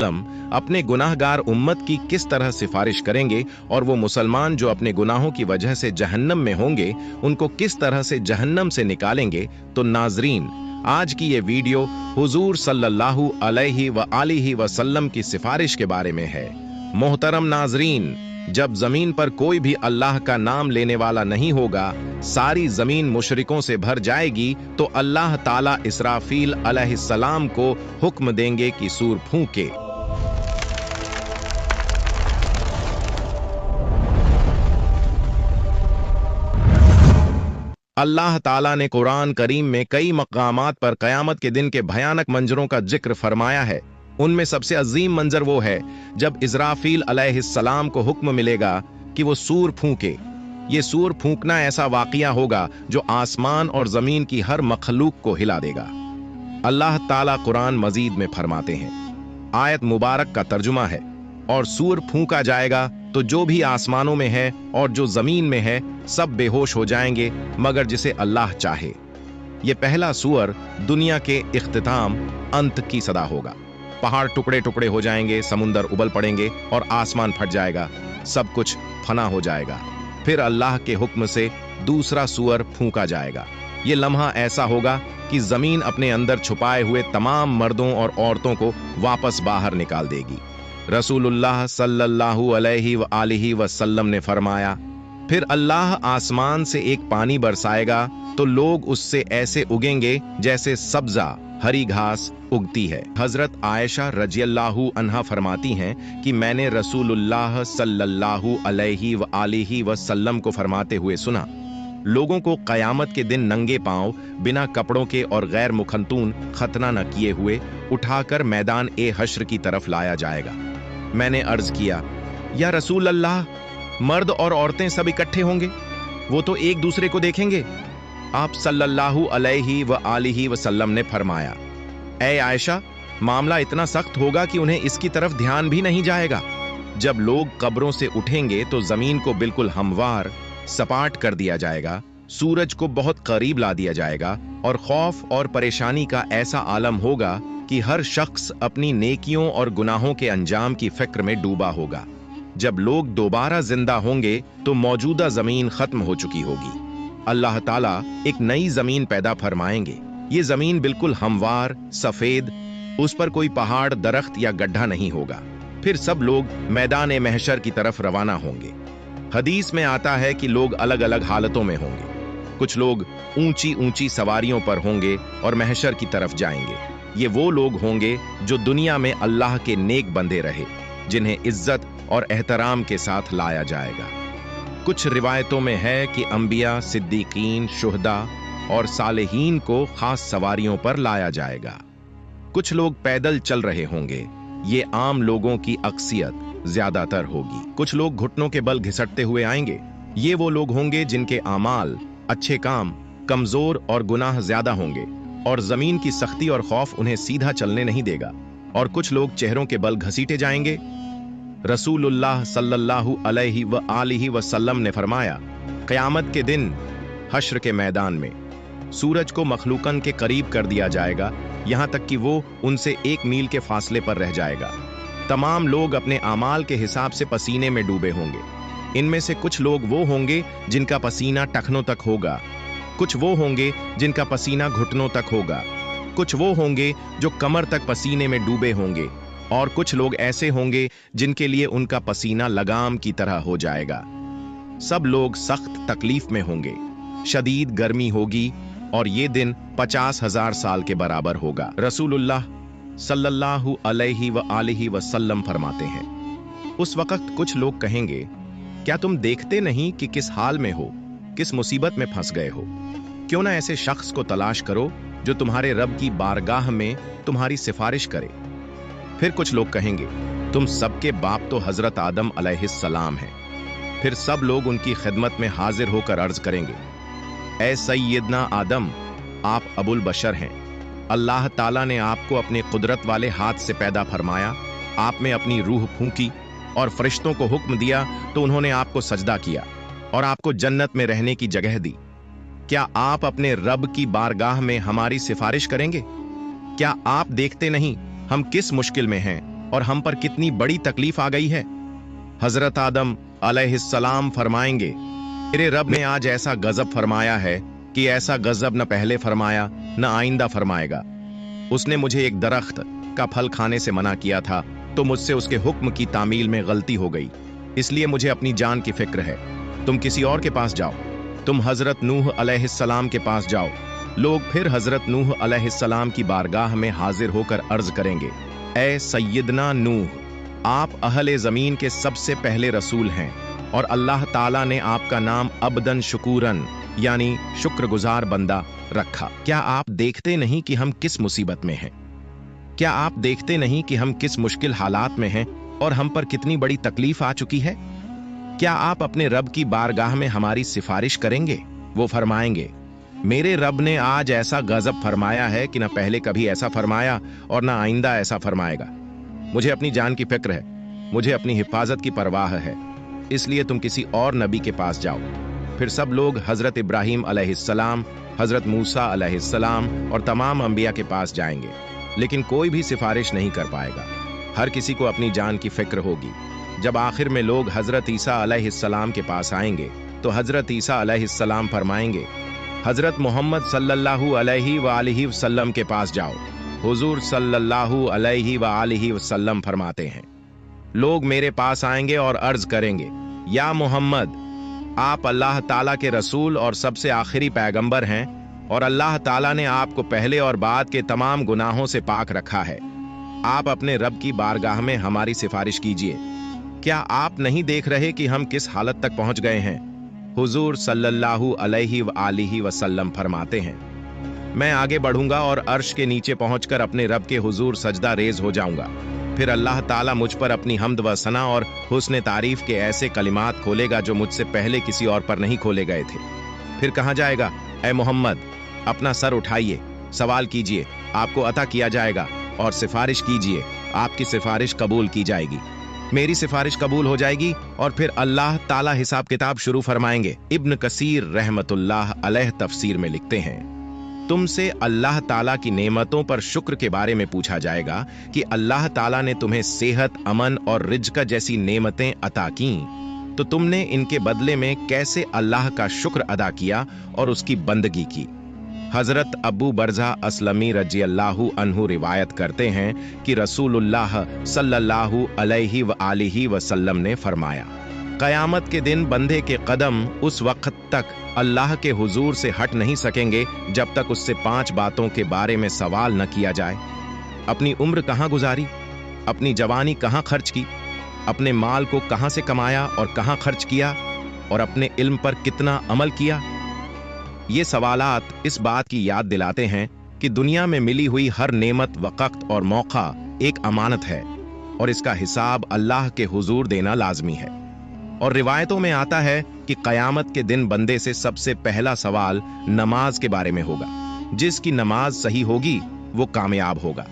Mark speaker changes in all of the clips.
Speaker 1: अपने गुनाहगार उम्मत की किस तरह सिफारिश करेंगे और वो मुसलमान जो अपने गुनाहों की वजह से जहन्नम में होंगे उनको किस तरह से जहन्नम से निकालेंगे। तो नाजरीन, आज की ये वीडियो हुजूर सल्लल्लाहु अलैहि व आलिहि वसल्लम की सिफारिश के बारे में है। मोहतरम नाजरीन, जब जमीन पर कोई भी अल्लाह का नाम लेने वाला नहीं होगा, सारी जमीन मुशरिकों से भर जाएगी, तो अल्लाह ताला इसराफील अलैहिस्सलाम को हुक्म देंगे कि सूर फूंके। अल्लाह ताला ने कुरान करीम में कई मकामात पर कयामत के दिन के भयानक मंजरों का जिक्र फरमाया है। उनमें सबसे अजीम मंजर वो है जब इज़राफील अलैहिस्सलाम को हुक्म मिलेगा कि वो सूर फूंके। ये सूर फूंकना ऐसा वाक़िया होगा जो आसमान और जमीन की हर मखलूक को हिला देगा। अल्लाह ताला कुरान मजीद में फरमाते हैं, आयत मुबारक का तर्जुमा है, और सूर फूंका जाएगा तो जो भी आसमानों में है और जो जमीन में है सब बेहोश हो जाएंगे मगर जिसे अल्लाह चाहे। ये पहला सूर दुनिया के इख्तिताम अंत की सदा होगा। पहाड़ टुकड़े टुकड़े हो जाएंगे, समुंदर उबल पड़ेंगे और आसमान फट जाएगा, सब कुछ फना हो जाएगा। फिर अल्लाह के हुक्म से दूसरा सूअर फूंका जाएगा। ये लम्हा ऐसा होगा कि जमीन अपने अंदर छुपाए हुए तमाम मर्दों और औरतों को वापस बाहर निकाल देगी। रसूलुल्लाह सल्लल्लाहु अलैहि व आलिहि वसल्लम ने फरमाया, फिर अल्लाह आसमान से एक पानी बरसाएगा तो लोग उससे ऐसे उगेंगे जैसे सब्जा हरी घास उगती है। हजरत आयशा रजियल्लाहु अन्हा फरमाती हैं कि मैंने रसूलुल्लाह सल्लल्लाहु अलैहि व आलिहि वसल्लम को फरमाते हुए सुना, लोगों को कयामत के दिन नंगे पांव बिना कपड़ों के और गैर मुखंतून खतना न किए हुए उठाकर मैदान ए हश्र की तरफ लाया जाएगा। मैंने अर्ज किया, या रसूल अल्लाह, मर्द और औरतें सब इकट्ठे होंगे, वो तो एक दूसरे को देखेंगे। आप सल्लल्लाहु अलैहि व आलिहि वसल्लम ने फरमाया, ऐ आयशा, मामला इतना सख्त होगा कि उन्हें इसकी तरफ ध्यान भी नहीं जाएगा। जब लोग कब्रों से उठेंगे तो जमीन को बिल्कुल हमवार सपाट कर दिया जाएगा, सूरज को बहुत करीब ला दिया जाएगा और खौफ और परेशानी का ऐसा आलम होगा कि हर शख्स अपनी नेकियों और गुनाहों के अंजाम की फिक्र में डूबा होगा। जब लोग दोबारा जिंदा होंगे तो मौजूदा जमीन खत्म हो चुकी होगी। अल्लाह ताला एक नई जमीन पैदा फरमाएंगे। ये जमीन बिल्कुल हमवार सफेद, उस पर कोई पहाड़ दरख्त या गड्ढा नहीं होगा। फिर सब लोग मैदान महशर की तरफ रवाना होंगे। हदीस में आता है कि लोग अलग अलग हालतों में होंगे। कुछ लोग ऊंची ऊंची सवारियों पर होंगे और महशर की तरफ जाएंगे। ये वो लोग होंगे जो दुनिया में अल्लाह के नेक बंदे रहे, जिन्हें इज्जत और एहतराम के साथ लाया जाएगा। कुछ रिवायतों में है कि अंबिया, सिद्दीकीन, शुहदा और सालेहीन को खास सवारियों पर लाया जाएगा। कुछ लोग पैदल चल रहे होंगे। ये आम लोगों की अक्सियत ज्यादातर होगी। कुछ लोग घुटनों के बल घिसटते हुए आएंगे। ये वो लोग होंगे जिनके आमाल, अच्छे काम कमजोर और गुनाह ज्यादा होंगे और जमीन की सख्ती और खौफ उन्हें सीधा चलने नहीं देगा। और कुछ लोग चेहरों के बल घसीटे जाएंगे। रसूलुल्लाह सल्लल्लाहु अलैहि व आलिहि वसल्लम ने फरमाया, क़यामत के दिन हश्र के मैदान में सूरज को मखलूकन के करीब कर दिया जाएगा, यहां तक कि वो उनसे 1 मील के फासले पर रह जाएगा। तमाम लोग अपने आमाल के हिसाब से पसीने में डूबे होंगे। इनमें से कुछ लोग वो होंगे जिनका पसीना टखनों तक होगा, कुछ वो होंगे जिनका पसीना घुटनों तक होगा, कुछ वो होंगे जो कमर तक पसीने में डूबे होंगे, और कुछ लोग ऐसे होंगे जिनके लिए उनका पसीना लगाम की तरह हो जाएगा। सब लोग सख्त तकलीफ में होंगे, शदीद गर्मी होगी और ये दिन 50,000 साल के बराबर होगा। रसूलुल्लाह सल्लल्लाहु अलैहि व आलिहि वसल्लम फरमाते हैं, उस वक्त कुछ लोग कहेंगे, क्या तुम देखते नहीं कि किस हाल में हो, किस मुसीबत में फंस गए हो? क्यों ना ऐसे शख्स को तलाश करो जो तुम्हारे रब की बारगाह में तुम्हारी सिफारिश करे। फिर कुछ लोग कहेंगे, तुम सबके बाप तो हजरत आदम अलैहिस्सलाम हैं। फिर सब लोग उनकी खिदमत में हाजिर होकर अर्ज करेंगे, ऐ सैयदना आदम, आप अबुल बशर हैं। अल्लाह ताला ने आपको अपने कुदरत वाले हाथ से पैदा फरमाया, आप में अपनी रूह फूंकी और फरिश्तों को हुक्म दिया तो उन्होंने आपको सजदा किया और आपको जन्नत में रहने की जगह दी। क्या आप अपने रब की बारगाह में हमारी सिफारिश करेंगे? क्या आप देखते नहीं हम किस मुश्किल में हैं और हम पर कितनी बड़ी तकलीफ आ गई है। हजरत आदम अलैहिस्सलाम फरमाएंगे, मेरे रब ने आज ऐसा गजब फरमाया है कि ऐसा गजब न पहले फरमाया न आइंदा फरमाएगा। उसने मुझे एक दरख्त का फल खाने से मना किया था, तो मुझसे उसके हुक्म की तामील में गलती हो गई, इसलिए मुझे अपनी जान की फिक्र है। तुम किसी और के पास जाओ, तुम हजरत नूह अलैहिस्सलाम के पास जाओ। लोग फिर हजरत नूह अलैहिस्सलाम की बारगाह में हाजिर होकर अर्ज करेंगे, ए सैयदना नूह, आप अहले जमीन के सबसे पहले रसूल हैं और अल्लाह ताला ने आपका नाम अब्दन शुकूरन यानी शुक्रगुजार बंदा रखा। क्या आप देखते नहीं कि हम किस मुसीबत में हैं? क्या आप देखते नहीं कि हम किस मुश्किल हालात में हैं और हम पर कितनी बड़ी तकलीफ आ चुकी है? क्या आप अपने रब की बारगाह में हमारी सिफारिश करेंगे? वो फरमाएंगे, मेरे रब ने आज ऐसा गजब फरमाया है कि न पहले कभी ऐसा फरमाया और न आइंदा ऐसा फरमाएगा। मुझे अपनी जान की फिक्र है, मुझे अपनी हिफाजत की परवाह है, इसलिए तुम किसी और नबी के पास जाओ। फिर सब लोग हजरत इब्राहीम अलैहिस्सलाम, हजरत मूसा अलैहिस्सलाम और तमाम अंबिया के पास जाएंगे, लेकिन कोई भी सिफारिश नहीं कर पाएगा। हर किसी को अपनी जान की फिक्र होगी। जब आखिर में लोग हजरत ईसा अलैहिस्सलाम के पास आएंगे तो हजरत ईसा अलैहिस्सलाम फरमाएंगे, हजरत मोहम्मद सल्लल्लाहु अलैहि वालिहि वसल्लम के पास जाओ। हुजूर सल्लल्लाहु अलैहि वालिहि वसल्लम फरमाते हैं, लोग मेरे पास आएंगे और अर्ज करेंगे, या मोहम्मद, आप अल्लाह ताला के रसूल और सबसे आखिरी पैगंबर हैं और अल्लाह ताला ने आपको पहले और बाद के तमाम गुनाहों से पाक रखा है। आप अपने रब की बारगाह में हमारी सिफारिश कीजिए। क्या आप नहीं देख रहे कि हम किस हालत तक पहुंच गए हैं? हुजूर सल्लल्लाहु अलैहि वालिहि वसल्लम फरमाते हैं, मैं आगे बढ़ूंगा और अर्श के नीचे पहुंचकर अपने रब के हुजूर सजदा रेज हो जाऊंगा। फिर अल्लाह ताला मुझ पर अपनी हम्द व सना और हुस्न तारीफ के ऐसे कलिमात खोलेगा जो मुझसे पहले किसी और पर नहीं खोले गए थे। फिर कहा जाएगा, ए मोहम्मद, अपना सर उठाइए, सवाल कीजिए, आपको अता किया जाएगा, और सिफारिश कीजिए, आपकी सिफारिश कबूल की जाएगी। मेरी सिफारिश कबूल हो जाएगी और फिर अल्लाह ताला हिसाब किताब शुरू फरमाएंगे। इब्न कसीर रहमतुल्लाह अलैह तफसीर में लिखते हैं, तुमसे अल्लाह ताला की नेमतों पर शुक्र के बारे में पूछा जाएगा कि अल्लाह ताला ने तुम्हें सेहत, अमन और रिज्क जैसी नेमतें अता की, तो तुमने इनके बदले में कैसे अल्लाह का शुक्र अदा किया और उसकी बंदगी की। हजरत अबू बरजा असलमी रजी अल्लाहु अन्हु रिवायत करते हैं कि रसूलुल्लाह सल्लल्लाहु अलैहि वालिहि वसल्लम ने फरमाया, कयामत के दिन बंदे के कदम उस वक्त तक अल्लाह के हुजूर से हट नहीं सकेंगे जब तक उससे 5 बातों के बारे में सवाल न किया जाए। अपनी उम्र कहाँ गुजारी, अपनी जवानी कहाँ खर्च की, अपने माल को कहाँ से कमाया और कहाँ खर्च किया, और अपने इल्म पर कितना अमल किया। ये सवालात इस बात की याद दिलाते हैं कि दुनिया में मिली हुई हर नेमत, वक्त और मौका एक अमानत है और इसका हिसाब अल्लाह के हुजूर देना लाजमी है। और रिवायतों में आता है कि कयामत के दिन बंदे से सबसे पहला सवाल नमाज के बारे में होगा। जिसकी नमाज सही होगी वो कामयाब होगा।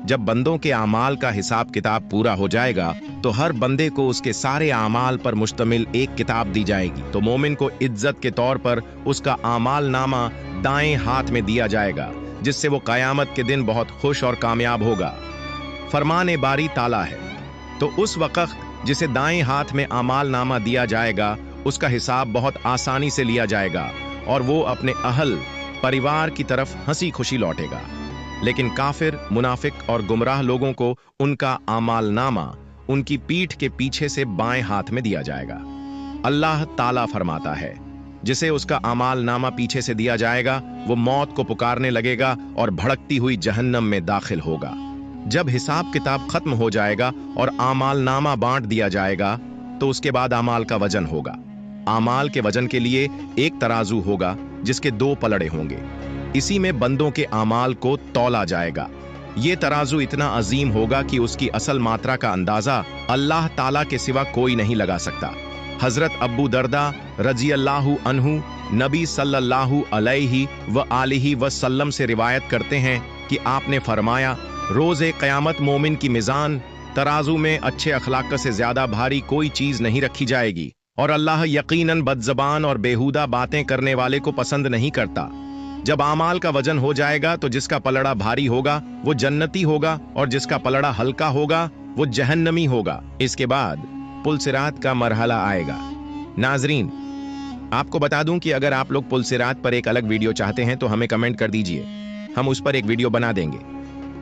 Speaker 1: जब बंदों के आमाल का हिसाब किताब पूरा हो जाएगा तो हर बंदे को उसके सारे आमाल पर मुश्तमिल एक किताब दी जाएगी, तो मोमिन को इज्जत के तौर पर उसका आमाल नामा दाएं हाथ में दिया जाएगा, जिससे वो कयामत के दिन बहुत खुश और कामयाब होगा। फरमाने बारी ताला है, तो उस वक्त जिसे दाएं हाथ में आमाल नामा दिया जाएगा उसका हिसाब बहुत आसानी से लिया जाएगा और वो अपने अहल परिवार की तरफ हंसी खुशी लौटेगा। लेकिन काफिर, मुनाफिक और गुमराह लोगों को उनका आमाल नामा उनकी पीठ के पीछे से बाएं हाथ में दिया जाएगा। अल्लाह ताला फरमाता है, जिसे उसका आमाल नामा पीछे से दिया जाएगा वो मौत को पुकारने लगेगा और भड़कती हुई जहन्नम में दाखिल होगा। जब हिसाब किताब खत्म हो जाएगा और आमाल नामा बांट दिया जाएगा तो उसके बाद आमाल का वजन होगा। आमाल के वजन के लिए एक तराजू होगा जिसके 2 पलड़े होंगे। इसी में बंदों के आमाल को तौला जाएगा। ये तराजू इतना अजीम होगा कि उसकी असल मात्रा का अंदाजा अल्लाह ताला के सिवा कोई नहीं लगा सकता। हजरत अबू दरदा रजी अल्लाहु अन्हु नबी सल्लल्लाहु अलैहि व आलिहि वसल्लम से रिवायत करते हैं कि आपने फरमाया, रोज़े क़यामत मोमिन की मिजान तराजू में अच्छे अखलाक से ज्यादा भारी कोई चीज नहीं रखी जाएगी और अल्लाह यकीनन बदजबान और बेहुदा बातें करने वाले को पसंद नहीं करता। जब आमाल का वजन हो जाएगा तो जिसका पलड़ा भारी होगा वो जन्नती होगा और जिसका पलड़ा हल्का होगा वो जहन्नमी होगा। इसके बाद पुल सिरात का मरहला आएगा। नाजरीन, आपको बता दूं कि अगर आप लोग पुल सिरात पर एक अलग वीडियो चाहते हैं तो हमें कमेंट कर दीजिए, हम उस पर एक वीडियो बना देंगे।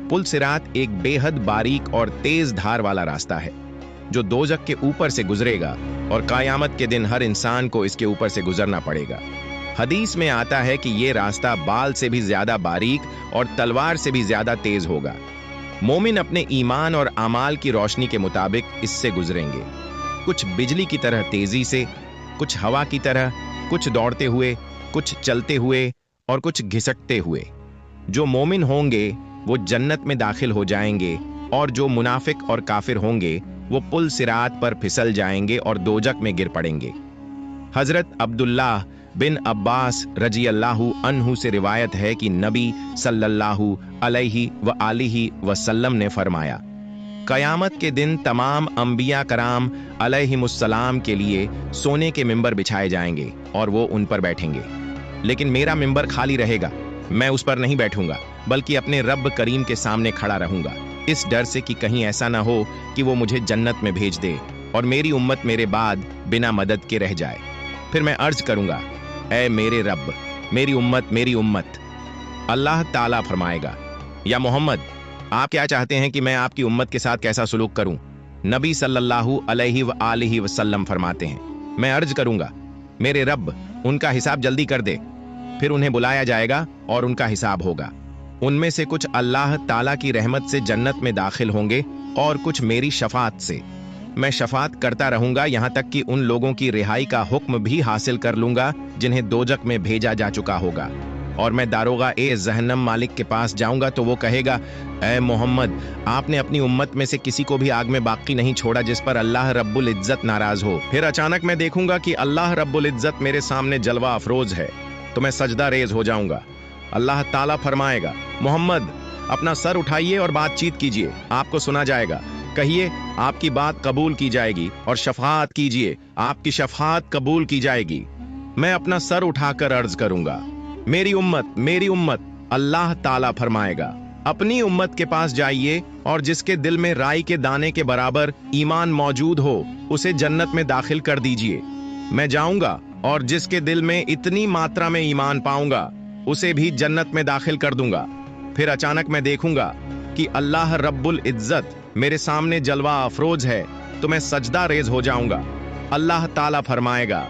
Speaker 1: पुल सिरात एक बेहद बारीक और तेज धार वाला रास्ता है जो दोजख के ऊपर से गुजरेगा और कयामत के दिन हर इंसान को इसके ऊपर से गुजरना पड़ेगा। हदीस में आता है कि यह रास्ता बाल से भी ज्यादा बारीक और तलवार से भी ज्यादा तेज होगा। मोमिन अपने ईमान और आमाल की रोशनी के मुताबिक इससे गुजरेंगे, कुछ बिजली की तरह तेजी से, कुछ हवा की तरह, कुछ दौड़ते हुए, कुछ चलते हुए और कुछ घिसटते हुए। जो मोमिन होंगे वो जन्नत में दाखिल हो जाएंगे और जो मुनाफिक और काफिर होंगे वो पुल सिरात पर फिसल जाएंगे और दोजख में गिर पड़ेंगे। हजरत अब्दुल्लाह बिन अब्बास रजी अल्लाहु अन्हु से रिवायत है कि नबी सल्लल्लाहु अलैहि व आलिहि वसल्लम ने फरमाया, कयामत के दिन तमाम अंबिया कराम अलैहिमुस्सलाम के लिए सोने के मिंबर बिछाए जाएंगे और वो उन पर बैठेंगे, लेकिन मेरा मिंबर खाली रहेगा। मैं उस पर नहीं बैठूंगा बल्कि अपने रब करीम के सामने खड़ा रहूंगा, इस डर से कि कहीं ऐसा ना हो कि वो मुझे जन्नत में भेज दे और मेरी उम्मत मेरे बाद बिना मदद के रह जाए। फिर मैं अर्ज करूंगा, ऐ मेरे रब, मेरी उम्मत। अल्लाह ताला फरमाएगा, या मोहम्मद, आप क्या चाहते हैं कि मैं आपकी उम्मत के साथ कैसा सुलूक करूं? नबी सल्लल्लाहु अलैहि व आलिहि वसल्लम फरमाते हैं, मैं अर्ज करूंगा, मेरे रब, उनका हिसाब जल्दी कर दे। फिर उन्हें बुलाया जाएगा और उनका हिसाब होगा। उनमें से कुछ अल्लाह ताला की रहमत से जन्नत में दाखिल होंगे और कुछ मेरी शफात से। मैं शफात करता रहूंगा यहां तक कि उन लोगों की रिहाई का हुक्म भी हासिल कर लूंगा जिन्हें दोजख में भेजा जा चुका होगा। और मैं दारोगा ए जहन्नम मालिक के पास जाऊंगा तो वो कहेगा, ऐ मोहम्मद, आपने अपनी उम्मत में से किसी को भी आग में बाकी नहीं छोड़ा जिस पर अल्लाह रब्बुल इज्जत नाराज हो। फिर अचानक मैं देखूंगा कि अल्लाह रब्बुल इज्जत मेरे सामने जलवा अफरोज है, तो मैं सजदा रेज हो जाऊंगा। अल्लाह ताला फरमाएगा, मोहम्मद, अपना सर उठाइए और बातचीत कीजिए, आपको सुना जाएगा। कहिए, आपकी बात कबूल की जाएगी और शफात कीजिए, आपकी शफात कबूल की जाएगी। मैं अपना सर उठाकर अर्ज करूंगा, मेरी उम्मत। अल्लाह ताला फरमाएगा, अपनी उम्मत के पास जाइए और जिसके दिल में राई के दाने के बराबर ईमान मौजूद हो उसे जन्नत में दाखिल कर दीजिए। मैं जाऊंगा और जिसके दिल में इतनी मात्रा में ईमान पाऊंगा उसे भी जन्नत में दाखिल कर दूंगा। फिर अचानक मैं देखूंगा कि अल्लाह रब्बुल इज्जत मेरे सामने जलवा अफरोज है, तो मैं सजदा रेज हो जाऊंगा। अल्लाह ताला फरमाएगा,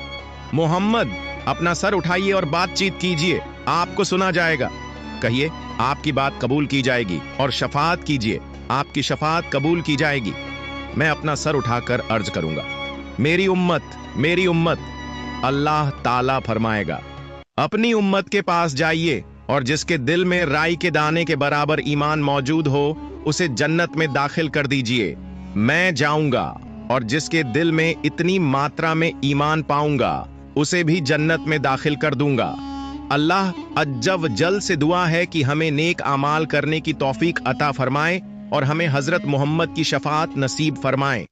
Speaker 1: मोहम्मद, अपना सर उठाइए और बातचीत कीजिए, आपको सुना जाएगा। कहिए, आपकी बात कबूल की जाएगी और शफात कीजिए, आपकी शफात कबूल की जाएगी। मैं अपना सर उठाकर अर्ज करूंगा, मेरी उम्मत। अल्लाह ताला फरमाएगा, अपनी उम्मत के पास जाइए और जिसके दिल में राई के दाने के बराबर ईमान मौजूद हो उसे जन्नत में दाखिल कर दीजिए। मैं जाऊंगा और जिसके दिल में इतनी मात्रा में ईमान पाऊंगा उसे भी जन्नत में दाखिल कर दूंगा। अल्लाह अज्जा व जल से दुआ है कि हमें नेक आमाल करने की तौफीक अता फरमाए और हमें हजरत मोहम्मद की शफात नसीब फरमाए।